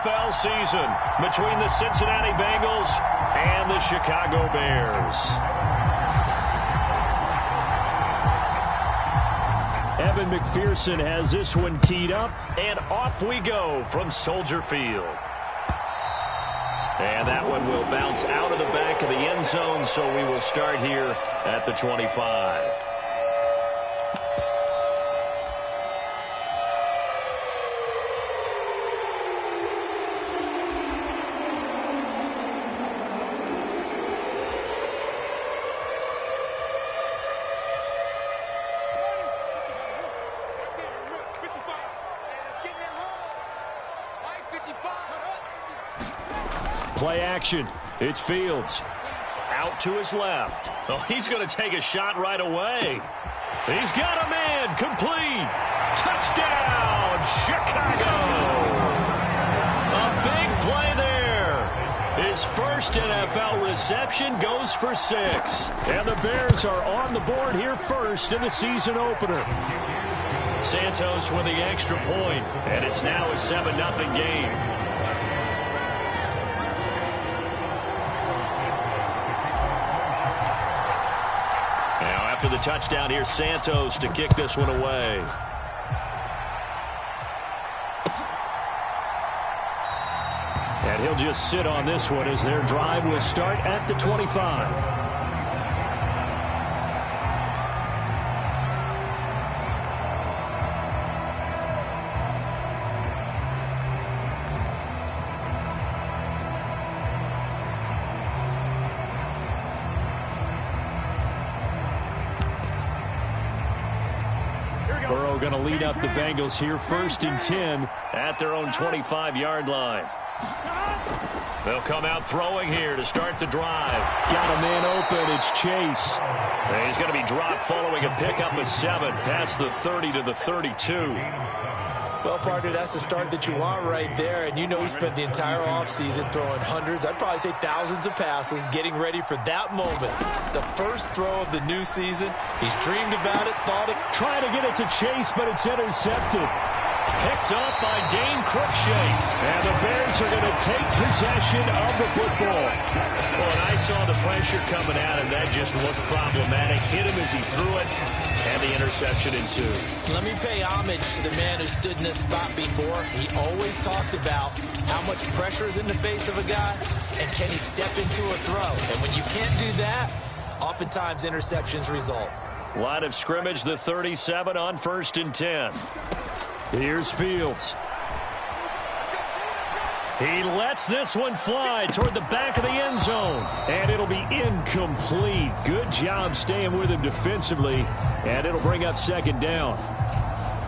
NFL season between the Cincinnati Bengals and the Chicago Bears. Evan McPherson has this one teed up, and off we go from Soldier Field. And that one will bounce out of the back of the end zone, so we will start here at the 25. Play action. It's Fields. Out to his left. Oh, he's going to take a shot right away. He's got a man. Complete. Touchdown, Chicago. A big play there. His first NFL reception goes for 6. And the Bears are on the board here first in the season opener. Santos with the extra point, and it's now a 7-0 game. After the touchdown, here's Santos to kick this one away. And he'll just sit on this one as their drive will start at the 25. Burrow going to lead up the Bengals here, 1st and 10 at their own 25-yard line. They'll come out throwing here to start the drive. Got a man open. It's Chase. And he's going to be dropped following a pickup of 7 past the 30 to the 32. Well, partner, that's the start that you want right there. And you know he spent the entire offseason throwing hundreds, I'd probably say thousands of passes, getting ready for that moment. The first throw of the new season. He's dreamed about it, thought it. Trying to get it to Chase, but it's intercepted. Picked up by Dane Cruikshank. And the Bears are going to take possession of the football. Well, and I saw the pressure coming at him. That just looked problematic. Hit him as he threw it. And the interception ensued. Let me pay homage to the man who stood in this spot before. He always talked about how much pressure is in the face of a guy, and can he step into a throw. And when you can't do that, oftentimes interceptions result. Line of scrimmage, the 37 on 1st and 10. Here's Fields. He lets this one fly toward the back of the end zone. And it'll be incomplete. Good job staying with him defensively. And it'll bring up 2nd down.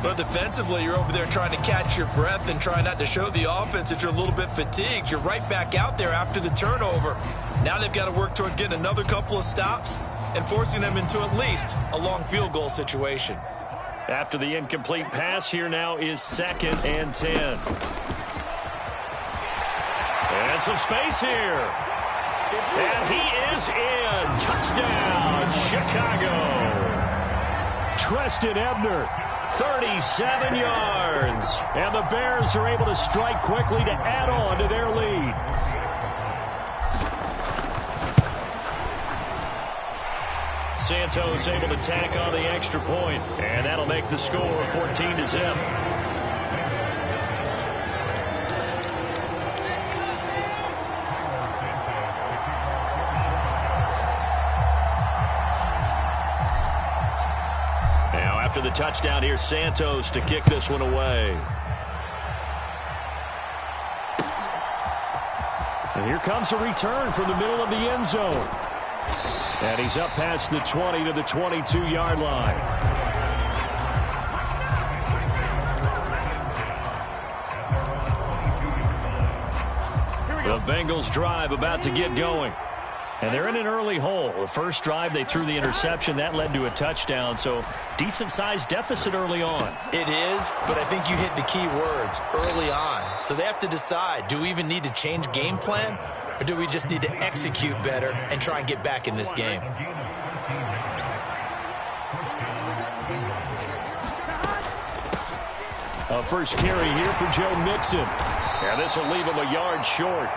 But defensively, you're over there trying to catch your breath and try not to show the offense that you're a little bit fatigued. You're right back out there after the turnover. Now they've got to work towards getting another couple of stops and forcing them into at least a long field goal situation. After the incomplete pass, here now is 2nd and 10. And some space here. And he is in. Touchdown, Chicago. Treston Ebner, 37 yards. And the Bears are able to strike quickly to add on to their lead. Santos able to tack on the extra point. And that'll make the score 14-0. After the touchdown, here's Santos to kick this one away. And here comes a return from the middle of the end zone. And he's up past the 20 to the 22-yard line. The Bengals drive about to get going. And they're in an early hole. The first drive, they threw the interception. That led to a touchdown. So decent-sized deficit early on. It is, but I think you hit the key words, early on. So they have to decide, do we even need to change game plan? Or do we just need to execute better and try and get back in this game? A first carry here for Joe Mixon. And this will leave him a yard short.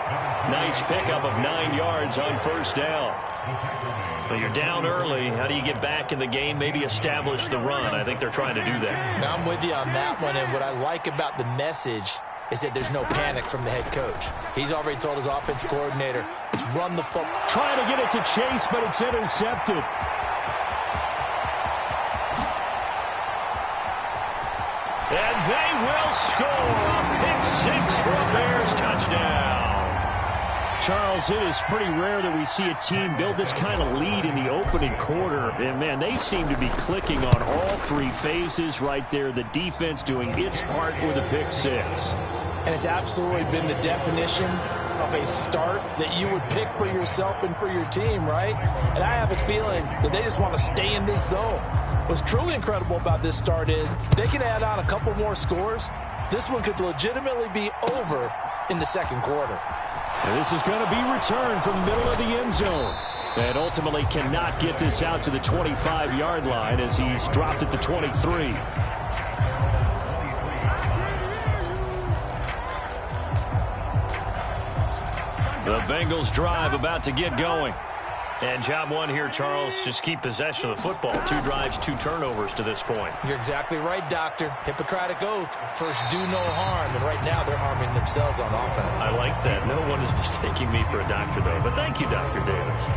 Nice pickup of 9 yards on first down. Well, you're down early. How do you get back in the game? Maybe establish the run. I think they're trying to do that. Now, I'm with you on that one, and what I like about the message is that there's no panic from the head coach. He's already told his offensive coordinator, let's run the football. Trying to get it to Chase, but it's intercepted. And they will score a pick six for a Bears touchdown. Charles, it is pretty rare that we see a team build this kind of lead in the opening quarter. And, man, they seem to be clicking on all 3 phases right there. The defense doing its part with a pick six. And it's absolutely been the definition of a start that you would pick for yourself and for your team, right? And I have a feeling that they just want to stay in this zone. What's truly incredible about this start is they can add on a couple more scores. This one could legitimately be over in the second quarter. And this is going to be returned from the middle of the end zone. And ultimately cannot get this out to the 25-yard line as he's dropped at the 23. The Bengals drive about to get going. And job one here, Charles, just keep possession of the football. 2 drives, 2 turnovers to this point. You're exactly right, Doctor. Hippocratic oath. First, do no harm. And right now, they're harming themselves on offense. I like that. No one is mistaking me for a doctor, though. But thank you, Dr. Davis.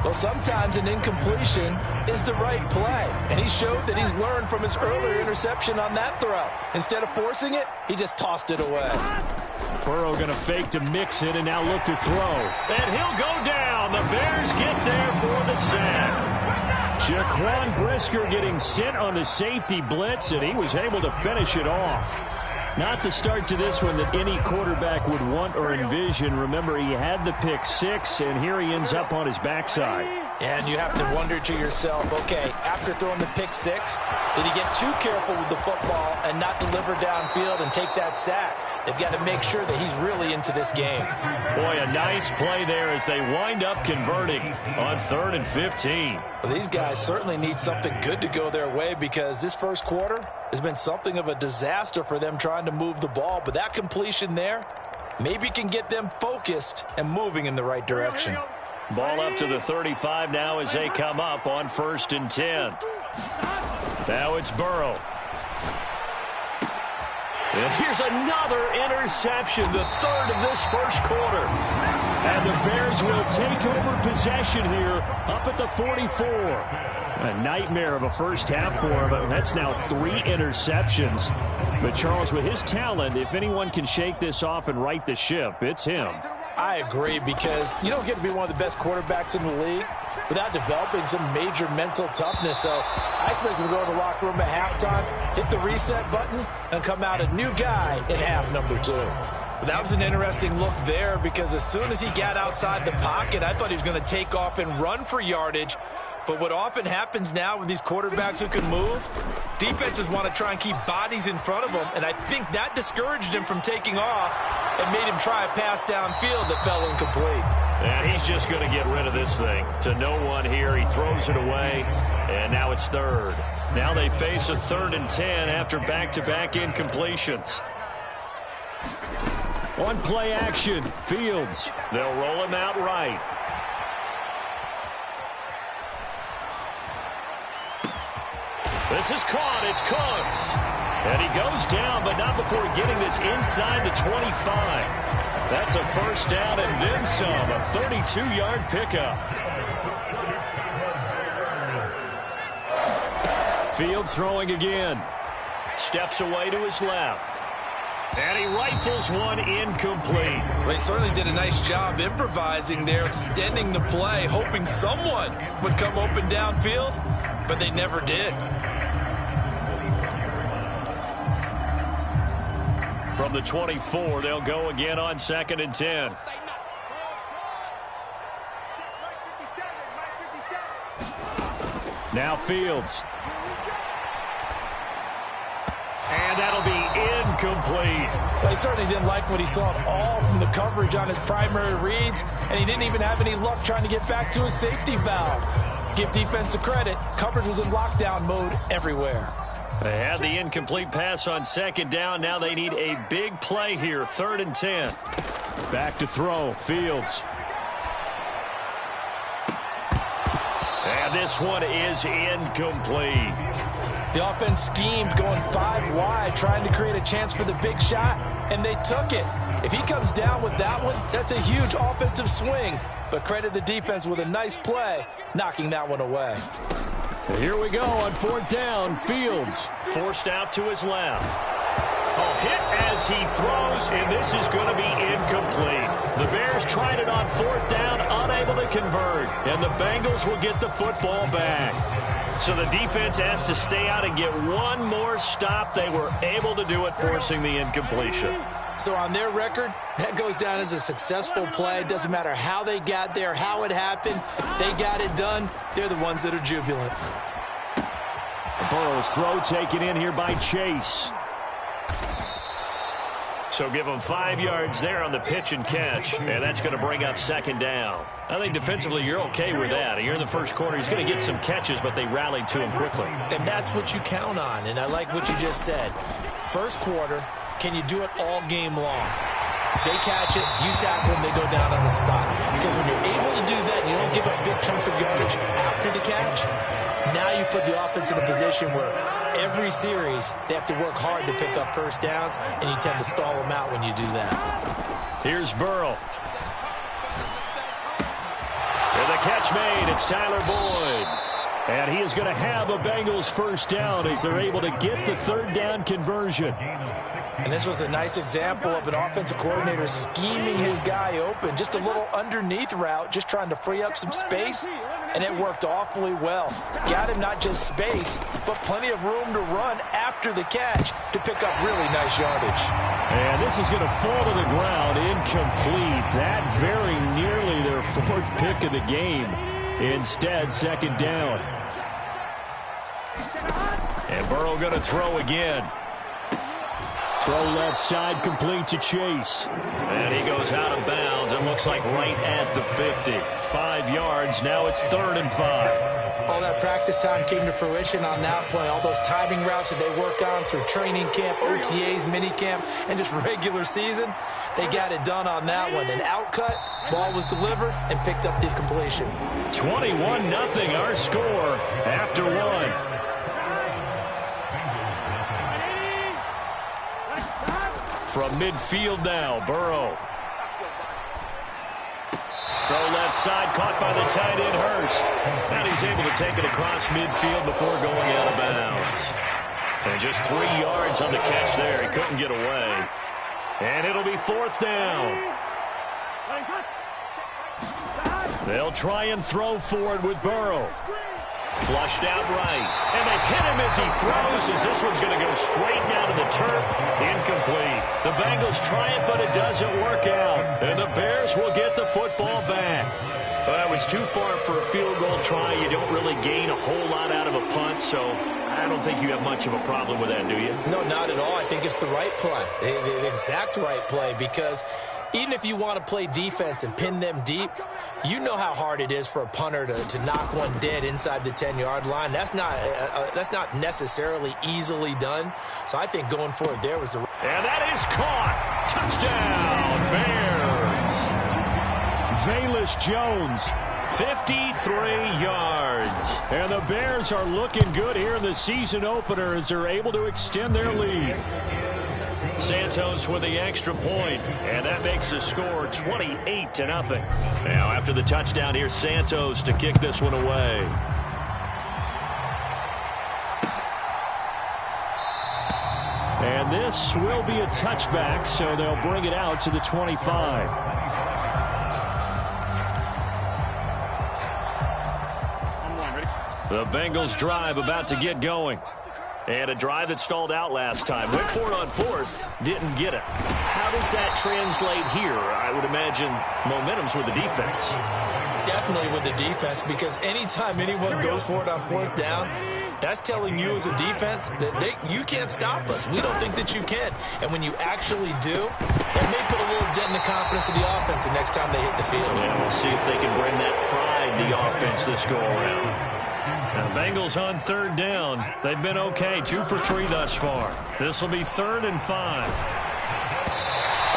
Well, sometimes an incompletion is the right play. And he showed that he's learned from his earlier interception on that throw. Instead of forcing it, he just tossed it away. Burrow going to fake to mix it and now look to throw. And he'll go down. The Bears get there for the sack. Jaquan Brisker getting sent on the safety blitz, and he was able to finish it off. Not the start to this one that any quarterback would want or envision. Remember, he had the pick six, and here he ends up on his backside. And you have to wonder to yourself, okay, after throwing the pick six, did he get too careful with the football and not deliver downfield and take that sack? They've got to make sure that he's really into this game. Boy, a nice play there as they wind up converting on 3rd and 15. Well, these guys certainly need something good to go their way because this first quarter has been something of a disaster for them trying to move the ball. But that completion there maybe can get them focused and moving in the right direction. Ball up to the 35 now as they come up on 1st and 10. Now it's Burrow. And here's another interception, the 3rd of this first quarter. And the Bears will take over possession here up at the 44. A nightmare of a first half for him, but that's now 3 interceptions. But Charles, with his talent, if anyone can shake this off and right the ship, it's him. I agree, because you don't get to be one of the best quarterbacks in the league without developing some major mental toughness. So I expect him to go to the locker room at halftime, hit the reset button, and come out a new guy in half number 2. That was an interesting look there, because as soon as he got outside the pocket, I thought he was going to take off and run for yardage. But what often happens now with these quarterbacks who can move, defenses want to try and keep bodies in front of them, and I think that discouraged him from taking off and made him try a pass downfield that fell incomplete. And he's just going to get rid of this thing. To no one here, he throws it away, and now it's 3rd. Now they face a 3rd and 10 after back-to-back incompletions. On play action, Fields. They'll roll him out right. This is caught. It's Cooks. And he goes down, but not before getting this inside the 25. That's a first down and then some. A 32-yard pickup. Fields throwing again. Steps away to his left. And he rifles one incomplete. Well, he certainly did a nice job improvising there, extending the play, hoping someone would come open downfield, but they never did. From the 24, they'll go again on 2nd and 10. Now Fields. And that'll be incomplete. Well, he certainly didn't like what he saw at all from the coverage on his primary reads, and he didn't even have any luck trying to get back to his safety valve. Give defense a credit. Coverage was in lockdown mode everywhere. They had the incomplete pass on second down. Now they need a big play here. 3rd and 10. Back to throw. Fields. And this one is incomplete. The offense schemed going 5 wide, trying to create a chance for the big shot, and they took it. If he comes down with that one, that's a huge offensive swing. But credit the defense with a nice play, knocking that one away. Here we go on 4th down. Fields. Forced out to his left. A hit as he throws, and this is going to be incomplete. The Bears tried it on 4th down, unable to convert, and the Bengals will get the football back. So the defense has to stay out and get one more stop. They were able to do it, forcing the incompletion. So on their record, that goes down as a successful play. Doesn't matter how they got there, how it happened. They got it done. They're the ones that are jubilant. Burrow's throw taken in here by Chase. So give him 5 yards there on the pitch and catch, and that's going to bring up 2nd down. I think defensively you're okay with that. You're in the first quarter. He's going to get some catches, but they rallied to him quickly. And that's what you count on, and I like what you just said. First quarter, can you do it all game long? They catch it, you tackle them, they go down on the spot. Because when you're able to do that, you don't give up big chunks of yardage after the catch. Now you put the offense in a position where every series they have to work hard to pick up first downs, and you tend to stall them out when you do that. Here's Burrow. And the catch made. It's Tyler Boyd. And he is going to have a Bengals first down as they're able to get the 3rd down conversion. And this was a nice example of an offensive coordinator scheming his guy open. Just a little underneath route, just trying to free up some space, and it worked awfully well. Got him not just space, but plenty of room to run after the catch to pick up really nice yardage. And this is going to fall to the ground, incomplete. That very nearly their 4th pick of the game. Instead, 2nd down. And Burrow going to throw again. Throw left side, complete to Chase. And he goes out of bounds. It looks like right at the 50. 5 yards. Now it's 3rd and 5. All that practice time came to fruition on that play. All those timing routes that they work on through training camp, OTAs, minicamp, and just regular season, they got it done on that one. An out-cut, ball was delivered, and picked up the completion. 21-0 our score after 1. From midfield now, Burrow. Throw left side, caught by the tight end, Hurst. And he's able to take it across midfield before going out of bounds. And just 3 yards on the catch there. He couldn't get away. And it'll be 4th down. They'll try and throw forward with Burrow. Flushed out right. And they hit him as he throws, as this one's going to go straight down to the turf. Incomplete. The Bengals try it, but it doesn't work out. And the Bears will get the football back. Well, it was too far for a field goal try. You don't really gain a whole lot out of a punt, so I don't think you have much of a problem with that, do you? No, not at all. I think it's the right play, the exact right play, because even if you want to play defense and pin them deep, you know how hard it is for a punter to knock one dead inside the 10-yard line. That's not necessarily easily done. So I think going for it there was the... And that is caught. Touchdown, Bears. Valus Jones, 53 yards. And the Bears are looking good here in the season opener as they're able to extend their lead. Santos with the extra point, and that makes the score 28-0. Now, after the touchdown, here's Santos to kick this one away. And this will be a touchback, so they'll bring it out to the 25. The Bengals drive about to get going. And a drive that stalled out last time. Went for it on 4th, didn't get it. How does that translate here? I would imagine momentum's with the defense. Definitely with the defense, because anytime anyone goes for it on 4th down, that's telling you as a defense that you can't stop us. We don't think that you can. And when you actually do, it may put a little dent in the confidence confidence of the offense the next time they hit the field. And we'll see if they can bring that pride to the offense this go-around. Now, Bengals on third down. They've been okay, 2 for 3 thus far. This will be 3rd and 5.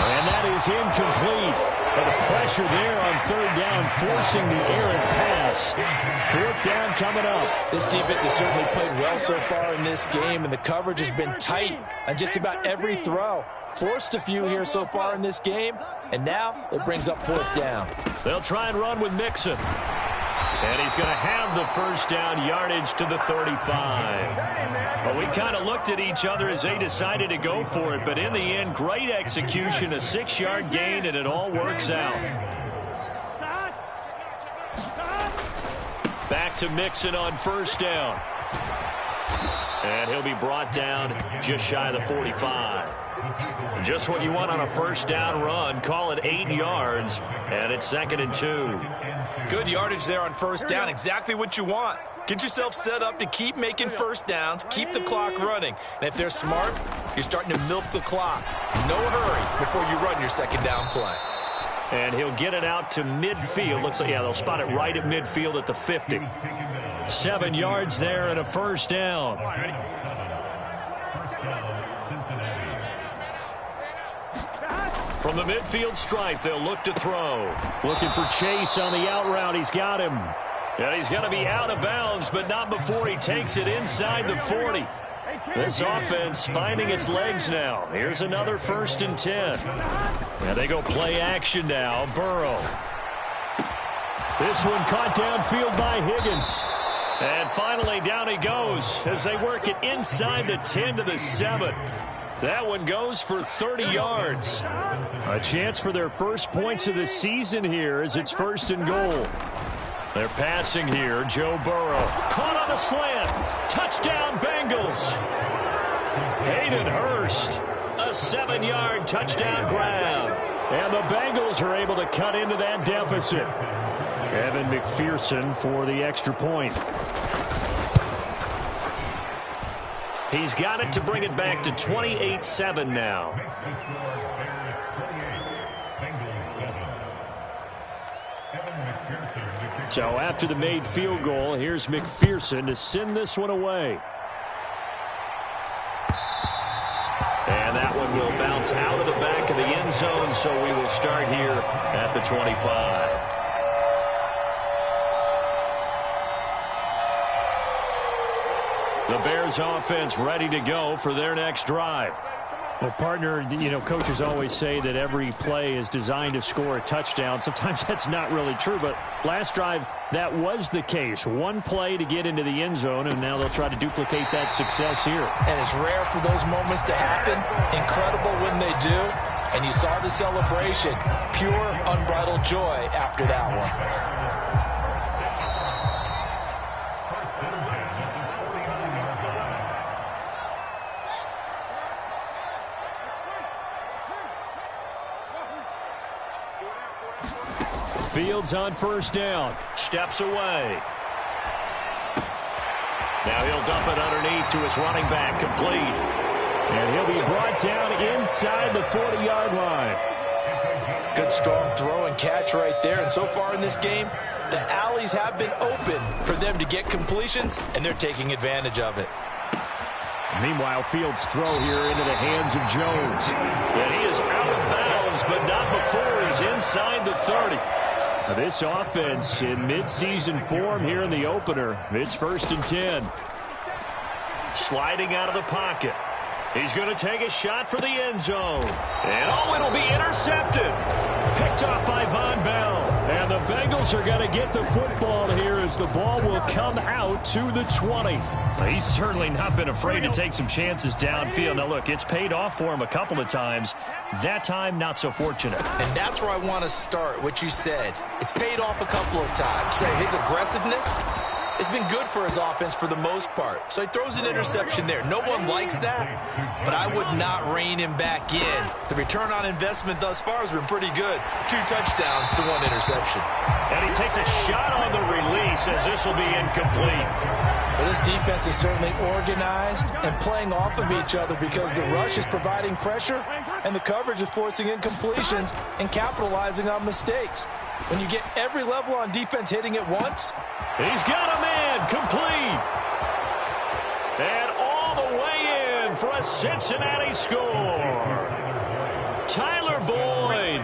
And that is incomplete. But the pressure there on third down, forcing the errant pass. 4th down coming up. This defense has certainly played well so far in this game, and the coverage has been tight on just about every throw. Forced a few here so far in this game, and now it brings up 4th down. They'll try and run with Mixon. And he's going to have the first down, yardage to the 35. Well, we kind of looked at each other as they decided to go for it, but in the end, great execution, a 6-yard gain, and it all works out. Back to Mixon on first down. And he'll be brought down just shy of the 45. Just what you want on a first down run. Call it 8 yards, and it's 2nd and 2. Good yardage there on first down. Exactly what you want. Get yourself set up to keep making first downs, keep the clock running. And if they're smart, you're starting to milk the clock. No hurry before you run your second down play. And he'll get it out to midfield. Looks like, yeah, they'll spot it right at midfield at the 50. 7 yards there and a first down. From the midfield stripe, they'll look to throw. Looking for Chase on the out route. He's got him. And he's going to be out of bounds, but not before he takes it inside the 40. This offense finding its legs now. Here's another 1st and 10. And they go play action now. Burrow. This one caught downfield by Higgins. And finally down he goes as they work it inside the 10 to the 7. That one goes for 30 yards. A chance for their first points of the season here as it's 1st and goal. They're passing here. Joe Burrow. Caught on a slant. Touchdown, Bengals. Hayden Hurst. A 7-yard touchdown grab. And the Bengals are able to cut into that deficit. Evan McPherson for the extra point. He's got it to bring it back to 28-7 now. So after the made field goal, here's McPherson to send this one away. And that one will bounce out of the back of the end zone, so we will start here at the 25. The Bears offense ready to go for their next drive. Well, partner, you know, coaches always say that every play is designed to score a touchdown. Sometimes that's not really true, but last drive, that was the case. One play to get into the end zone, and now they'll try to duplicate that success here. And it's rare for those moments to happen. Incredible when they do. And you saw the celebration. Pure, unbridled joy after that one. Fields on first down. Steps away. Now he'll dump it underneath to his running back. Complete. And he'll be brought down inside the 40-yard line. Good strong throw and catch right there. And so far in this game, the alleys have been open for them to get completions, and they're taking advantage of it. Meanwhile, Fields' throw here into the hands of Jones. And he is out of bounds, but not before he's inside the 30. Now this offense in midseason form here in the opener. It's 1st and 10. Sliding out of the pocket. He's going to take a shot for the end zone. And oh, it'll be intercepted. Picked off by Von Bell. And the Bengals are going to get the football here as the ball will come out to the 20. He's certainly not been afraid to take some chances downfield. Now, look, it's paid off for him a couple of times. That time, not so fortunate. And that's where I want to start, what you said. It's paid off a couple of times. His aggressiveness has been good for his offense for the most part. So he throws an interception there. No one likes that, but I would not rein him back in. The return on investment thus far has been pretty good. 2 touchdowns to 1 interception. And he takes a shot on the release as this will be incomplete. Well, this defense is certainly organized and playing off of each other because the rush is providing pressure and the coverage is forcing incompletions and capitalizing on mistakes. When you get every level on defense hitting at once. He's got a man, complete. And all the way in for a Cincinnati score. Tyler Boyd,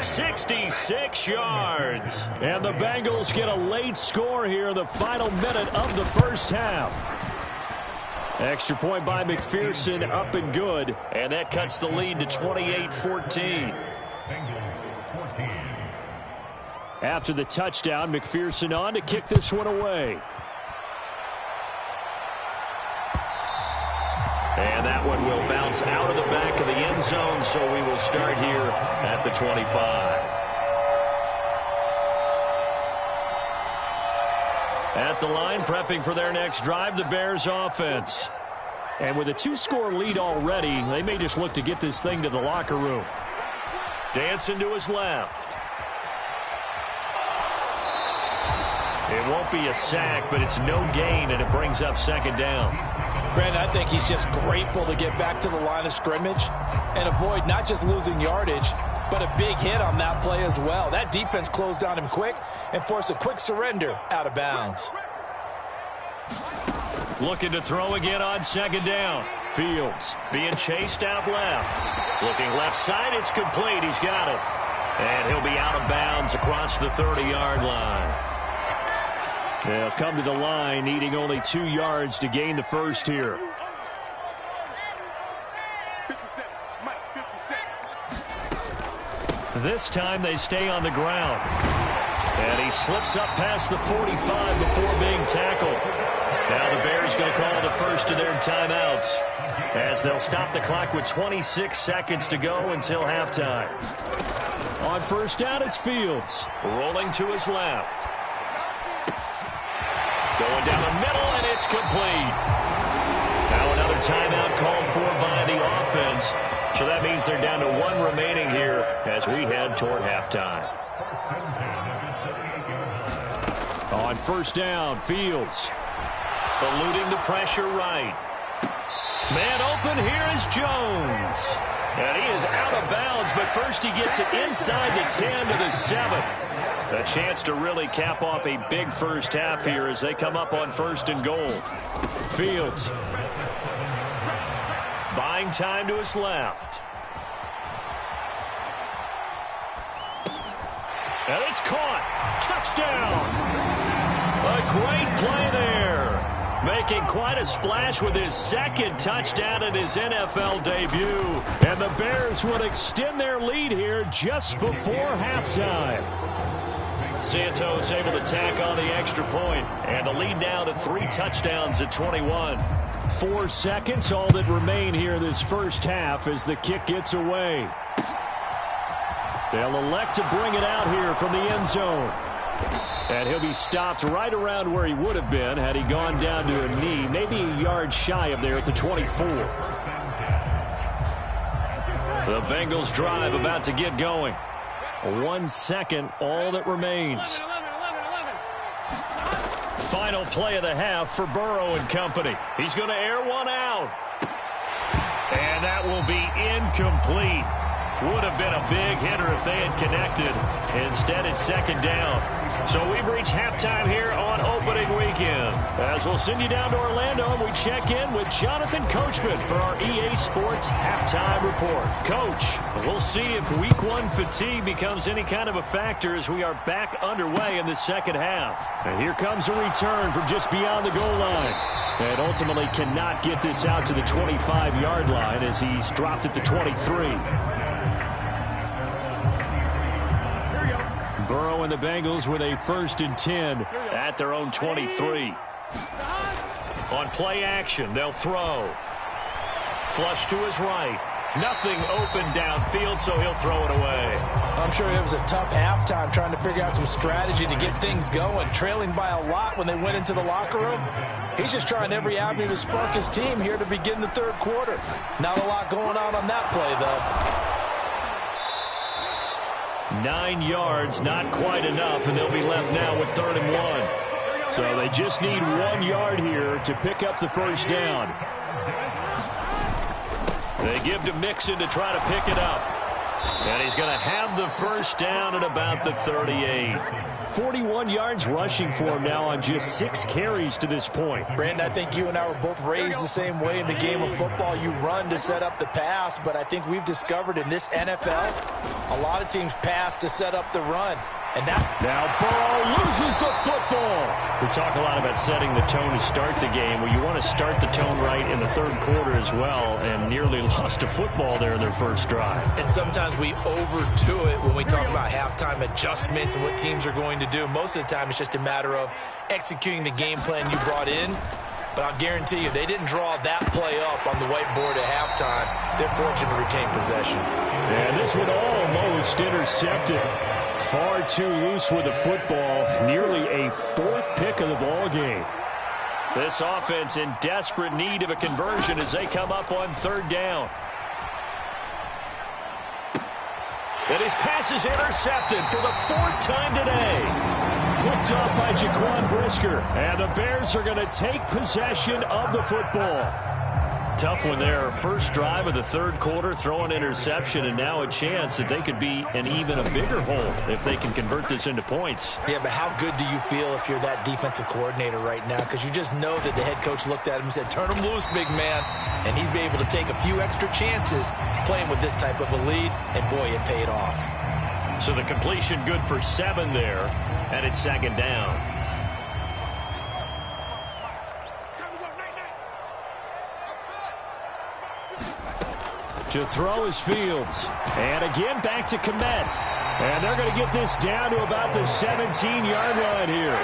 66 yards. And the Bengals get a late score here in the final minute of the first half. Extra point by McPherson, up and good. And that cuts the lead to 28-14. After the touchdown, McPherson on to kick this one away. And that one will bounce out of the back of the end zone, so we will start here at the 25. At the line, prepping for their next drive, the Bears offense. And with a 2-score lead already, they may just look to get this thing to the locker room. Dancing to his left. It won't be a sack, but it's no gain, and it brings up second down. Brandon, I think he's just grateful to get back to the line of scrimmage and avoid not just losing yardage, but a big hit on that play as well. That defense closed on him quick and forced a quick surrender out of bounds. Looking to throw again on second down. Fields being chased out left. Looking left side, it's complete. He's got it. And he'll be out of bounds across the 30-yard line. They'll come to the line, needing only 2 yards to gain the first here. This time they stay on the ground. And he slips up past the 45 before being tackled. Now the Bears going to call the first of their timeouts, as they'll stop the clock with 26 seconds to go until halftime. On first down, it's Fields. Rolling to his left. Going down the middle, and it's complete. Now another timeout called for by the offense. So that means they're down to 1 remaining here as we head toward halftime. On first down, Fields. Eluding the pressure right. Man open, here is Jones. And he is out of bounds, but first he gets it inside the 10 to the 7. A chance to really cap off a big first half here as they come up on first and goal. Fields. Buying time to his left. And it's caught. Touchdown. A great play there. Making quite a splash with his second touchdown in his NFL debut. And the Bears would extend their lead here just before halftime. Santos able to tack on the extra point, and the lead now to 3 touchdowns at 21. 4 seconds, all that remain here this first half as the kick gets away. They'll elect to bring it out here from the end zone. And he'll be stopped right around where he would have been had he gone down to a knee, maybe a yard shy of there at the 24. The Bengals drive about to get going. 1 second, all that remains. Final play of the half for Burrow and company. He's going to air one out. And that will be incomplete. Would have been a big hitter if they had connected. Instead, it's second down. So we've reached halftime here on opening weekend. As we'll send you down to Orlando, and we check in with Jonathan Coachman for our EA Sports Halftime Report. Coach, we'll see if Week 1 fatigue becomes any kind of a factor as we are back underway in the second half. And here comes a return from just beyond the goal line. And ultimately cannot get this out to the 25-yard line as he's dropped at the 23. Burrow and the Bengals with a 1st and 10 at their own 23. On play action, they'll throw. Flush to his right. Nothing open downfield, so he'll throw it away. I'm sure it was a tough halftime trying to figure out some strategy to get things going, trailing by a lot when they went into the locker room. He's just trying every avenue to spark his team here to begin the third quarter. Not a lot going on that play, though. 9 yards, not quite enough, and they'll be left now with 3rd and 1. So they just need 1 yard here to pick up the first down. They give to Mixon to try to pick it up. And he's going to have the first down at about the 38. 41 yards rushing for him now on just 6 carries to this point. Brandon, I think you and I were both raised the same way in the game of football. You run to set up the pass, but I think we've discovered in this NFL, a lot of teams pass to set up the run. And that now Burrow loses the football. We talk a lot about setting the tone to start the game. Well, you want to start the tone right in the third quarter as well, and nearly lost a football there in their first drive. And sometimes we overdo it when we talk about halftime adjustments and what teams are going to do. Most of the time, it's just a matter of executing the game plan you brought in. But I'll guarantee you, they didn't draw that play up on the whiteboard at halftime. They're fortunate to retain possession. And this one almost intercepted. Far too loose with the football. Nearly a 4th pick of the ball game. This offense in desperate need of a conversion as they come up on 3rd down. And his pass is intercepted for the 4th time today. Picked off by Jaquan Brisker. And the Bears are going to take possession of the football. Tough one there. First drive of the 3rd quarter, throw an interception, and now a chance that they could be in even a bigger hole if they can convert this into points. Yeah, but how good do you feel if you're that defensive coordinator right now? Because you just know that the head coach looked at him and said, turn him loose, big man. And he'd be able to take a few extra chances playing with this type of a lead, and boy, it paid off. So the completion good for 7 there, and it's 2nd down. To throw is Fields. And again back to Komet. And they're going to get this down to about the 17-yard line here.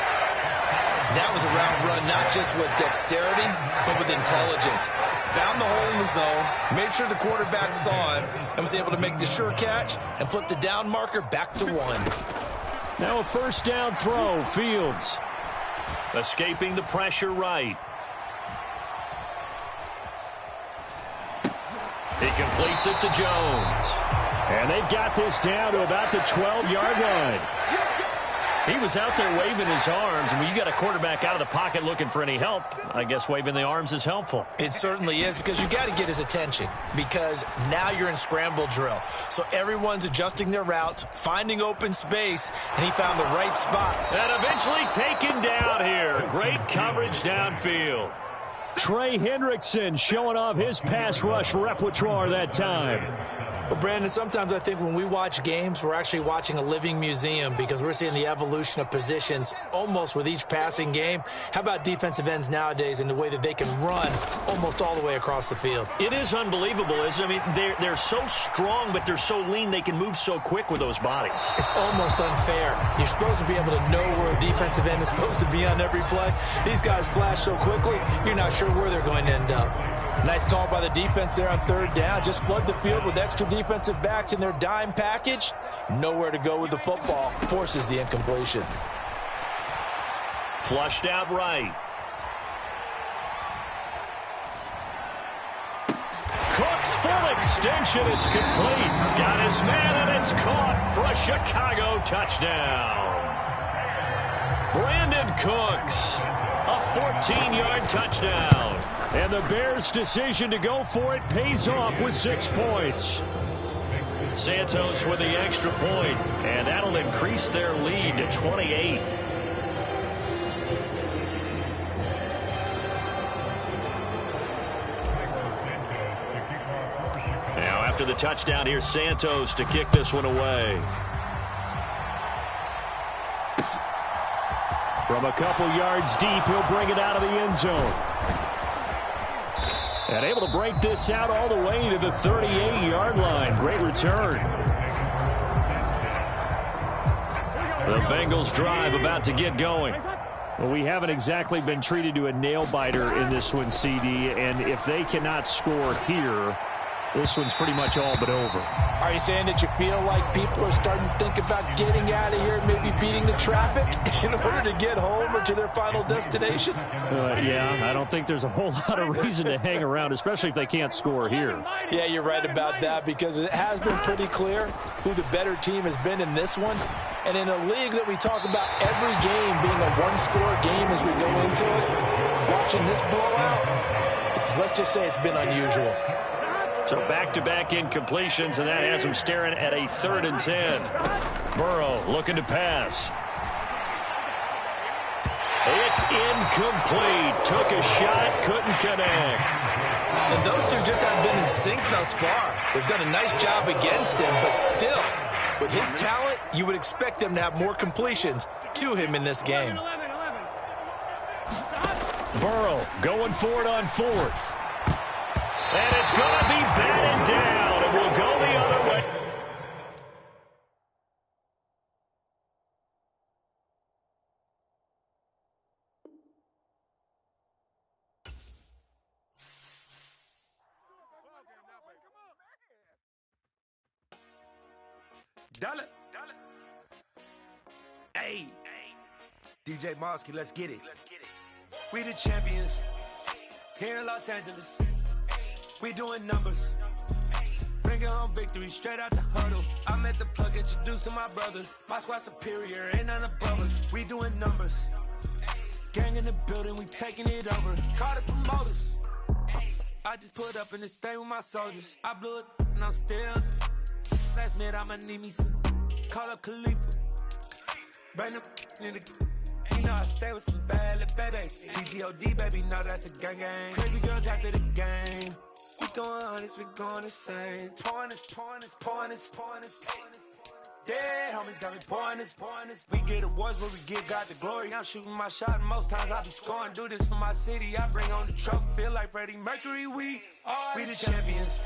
That was a route run, not just with dexterity, but with intelligence. Found the hole in the zone, made sure the quarterback saw him, and was able to make the sure catch and flip the down marker back to 1. Now a 1st down throw, Fields. Escaping the pressure right. He completes it to Jones. And they've got this down to about the 12-yard line. He was out there waving his arms, and when you got a quarterback out of the pocket looking for any help, I guess waving the arms is helpful. It certainly is, because you got to get his attention, because now you're in scramble drill. So everyone's adjusting their routes, finding open space, and he found the right spot. And eventually taken down here. Great coverage downfield. Trey Hendrickson showing off his pass rush repertoire that time. Well, Brandon, sometimes I think when we watch games, we're actually watching a living museum because we're seeing the evolution of positions almost with each passing game. How about defensive ends nowadays and the way that they can run almost all the way across the field? It is unbelievable, isn't it? I mean, they're so strong, but they're so lean, they can move so quick with those bodies. It's almost unfair. You're supposed to be able to know where a defensive end is supposed to be on every play. These guys flash so quickly, you're not sure where they're going to end up. Nice call by the defense there on 3rd down. Just flood the field with extra defensive backs in their dime package. Nowhere to go with the football. Forces the incompletion. Flushed out right. Cook's full extension. It's complete. Got his man, and it's caught for a Chicago touchdown. Brandon Cooks, a 14-yard touchdown. And the Bears' decision to go for it pays off with 6 points. Santos with the extra point, and that'll increase their lead to 28. Now after the touchdown, here's Santos to kick this one away. From a couple yards deep, he'll bring it out of the end zone. And able to break this out all the way to the 38-yard line. Great return. The Bengals drive about to get going. Well, we haven't exactly been treated to a nail-biter in this one, CD. And if they cannot score here, this one's pretty much all but over. Are you saying that you feel like people are starting to think about getting out of here, maybe beating the traffic in order to get home or to their final destination? Yeah, I don't think there's a whole lot of reason to hang around, especially if they can't score here. Yeah, you're right about that, because it has been pretty clear who the better team has been in this one. And in a league that we talk about every game being a one-score game as we go into it, watching this blowout, let's just say it's been unusual. So back-to-back incompletions, and that has him staring at a 3rd and 10. Burrow looking to pass. It's incomplete. Took a shot, couldn't connect. And those two just haven't been in sync thus far. They've done a nice job against him, but still, with his talent, you would expect them to have more completions to him in this game. Burrow going for it on 4th. And it's going to be batted down, and we'll go the other way. Dollar. Hey, DJ Mosky, let's get it. We the champions here in Los Angeles. We doing numbers. Bringing home victory straight out the huddle. I'm at the plug, introduced to my brother. My squad superior, ain't none above us. We doing numbers. Gang in the building, we taking it over. Call the promoters. I just put up in this thing with my soldiers. I blew it and I'm still. Last minute, I'ma need me some. Call up Khalifa. Bring them in the. You know I stay with some bad little baby. CGOD, baby, know that's a gang gang. Crazy girls after the game. We going honest, we going insane. Pouring this. Dead homies got me pouring this. We get awards where we give God the glory. I'm shooting my shot and most times I be scoring. Do this for my city, I bring on the trophy. Feel like Freddie Mercury, we the champions.